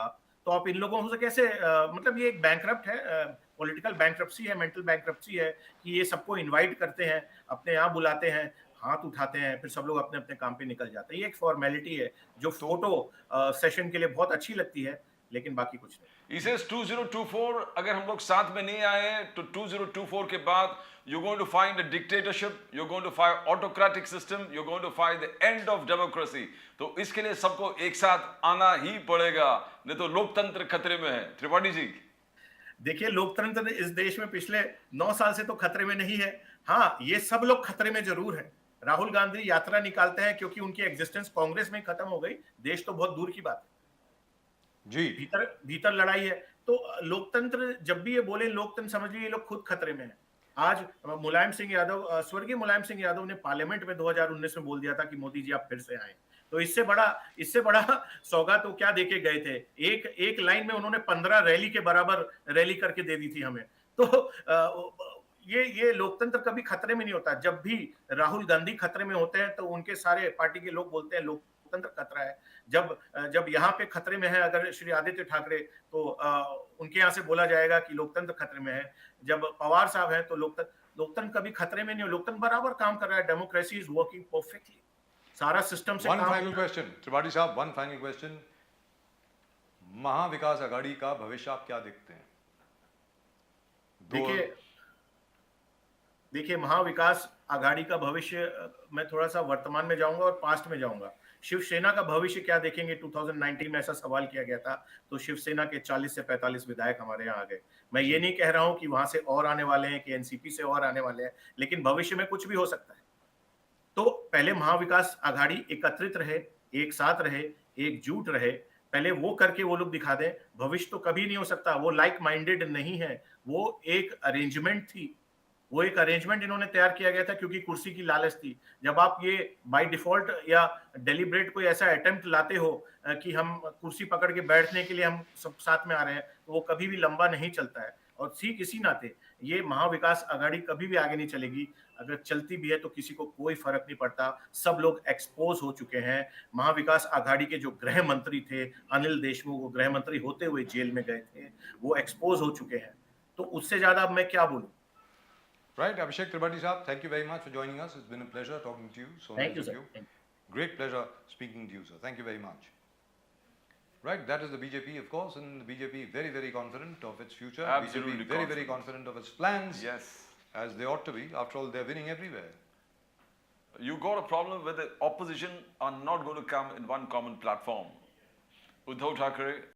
Speaker 3: तो आप इन लोगों से कैसे मतलब ये एक बैंकरप्ट है, पॉलिटिकल बैंकरप्सी है, मेंटल बैंकरप्सी है कि ये सबको इनवाइट करते हैं, अपने यहाँ बुलाते हैं, हाथ उठाते हैं, फिर सब लोग अपने अपने काम पे निकल जाते हैं। ये एक फॉर्मेलिटी है जो फोटो सेशन के लिए बहुत अच्छी लगती है, लेकिन बाकी कुछ नहीं।
Speaker 2: He says 2024 अगर हम लोग साथ में नहीं आए तो 2024 के बाद you're going to find a dictatorship, you're going to find autocratic system, you're going to find the end of democracy। तो इसके लिए सबको एक साथ आना ही पड़ेगा, नहीं तो लोकतंत्र खतरे में है। त्रिपाठी जी
Speaker 3: देखिए, लोकतंत्र इस देश में पिछले 9 साल से तो खतरे में नहीं है। हाँ, ये सब लोग खतरे में जरूर है। राहुल गांधी यात्रा निकालते हैं क्योंकि उनकी एग्जिस्टेंस कांग्रेस में खत्म हो गई, देश तो बहुत दूर की बात है
Speaker 1: जी,
Speaker 3: भीतर लड़ाई है। तो लोकतंत्र जब भी ये बोले लोकतंत्र, समझ लीजिए ये लोग खुद खतरे में है। आज मुलायम सिंह यादव, स्वर्गीय मुलायम सिंह यादव ने पार्लियामेंट में 2019 में बोल दिया था कि मोदी जी आप फिर से आए। तो इससे बड़ा सौगात तो क्या देके गए थे। एक एक लाइन में उन्होंने 15 रैली के बराबर रैली करके दे दी थी हमें। तो ये लोकतंत्र कभी खतरे में नहीं होता। जब भी राहुल गांधी खतरे में होते हैं तो उनके सारे पार्टी के लोग बोलते हैं लोकतंत्र खतरा है। जब यहाँ पे खतरे में है अगर श्री आदित्य ठाकरे, तो उनके यहाँ से बोला जाएगा कि लोकतंत्र खतरे में है। जब पवार साहब हैं तो लोकतंत्र कभी खतरे में नहीं हो, लोकतंत्र बराबर काम कर रहा है। डेमोक्रेसी इज वर्किंग परफेक्टली, सारा सिस्टम से
Speaker 1: वन
Speaker 3: काम।
Speaker 1: फाइनल क्वेश्चन त्रिपाठी साहब, one final question, Mahavikas Aghadi का भविष्य आप क्या देखते हैं?
Speaker 3: देखिए महाविकास आघाड़ी का भविष्य, मैं थोड़ा सा वर्तमान में जाऊंगा और पास्ट में जाऊंगा। शिवसेना का भविष्य क्या देखेंगे? 2019 में ऐसा सवाल किया गया था, तो शिवसेना के 40 से 45 विधायक हमारे यहाँ आ गए। मैं ये नहीं कह रहा हूं कि वहां से और आने वाले हैं, कि एनसीपी से और आने वाले हैं, लेकिन भविष्य में कुछ भी हो सकता है। तो पहले महाविकास आघाड़ी एकत्रित रहे, एक साथ रहे, एकजुट रहे, पहले वो करके वो लोग दिखा दें। भविष्य तो कभी नहीं हो सकता, वो लाइक माइंडेड नहीं है, वो एक अरेंजमेंट थी। वो एक अरेंजमेंट इन्होंने तैयार किया गया था क्योंकि कुर्सी की लालच थी। जब आप ये बाय डिफॉल्ट या डेलिब्रेट कोई ऐसा अटेम्प्ट लाते हो कि हम कुर्सी पकड़ के बैठने के लिए हम सब साथ में आ रहे हैं, तो वो कभी भी लंबा नहीं चलता है। और ठीक इसी नाते ये महाविकास आघाड़ी कभी भी आगे नहीं चलेगी। अगर चलती भी है तो किसी को कोई फर्क नहीं पड़ता। सब लोग एक्सपोज हो चुके हैं। महाविकास आघाड़ी के जो गृह मंत्री थे अनिल देशमुख, वो गृह मंत्री होते हुए जेल में गए थे, वो एक्सपोज हो चुके हैं। तो उससे ज्यादा अब मैं क्या बोलूं।
Speaker 1: Right, Abhishek Tripathi Saab, thank you very much for joining us. It's been a pleasure talking to you. So
Speaker 3: Thank
Speaker 1: nice
Speaker 3: you,
Speaker 1: of
Speaker 3: sir.
Speaker 1: you.
Speaker 3: Thank you.
Speaker 1: Great pleasure speaking to you, sir. Thank you very much. Right, that is the BJP, of course, and the BJP very, very confident of its future.
Speaker 2: Absolutely
Speaker 1: BJP very, very confident of its plans.
Speaker 2: Yes.
Speaker 1: As they ought to be. After all, they're winning everywhere.
Speaker 2: You got a problem where the opposition are not going to come in one common platform. Uddhav Thackeray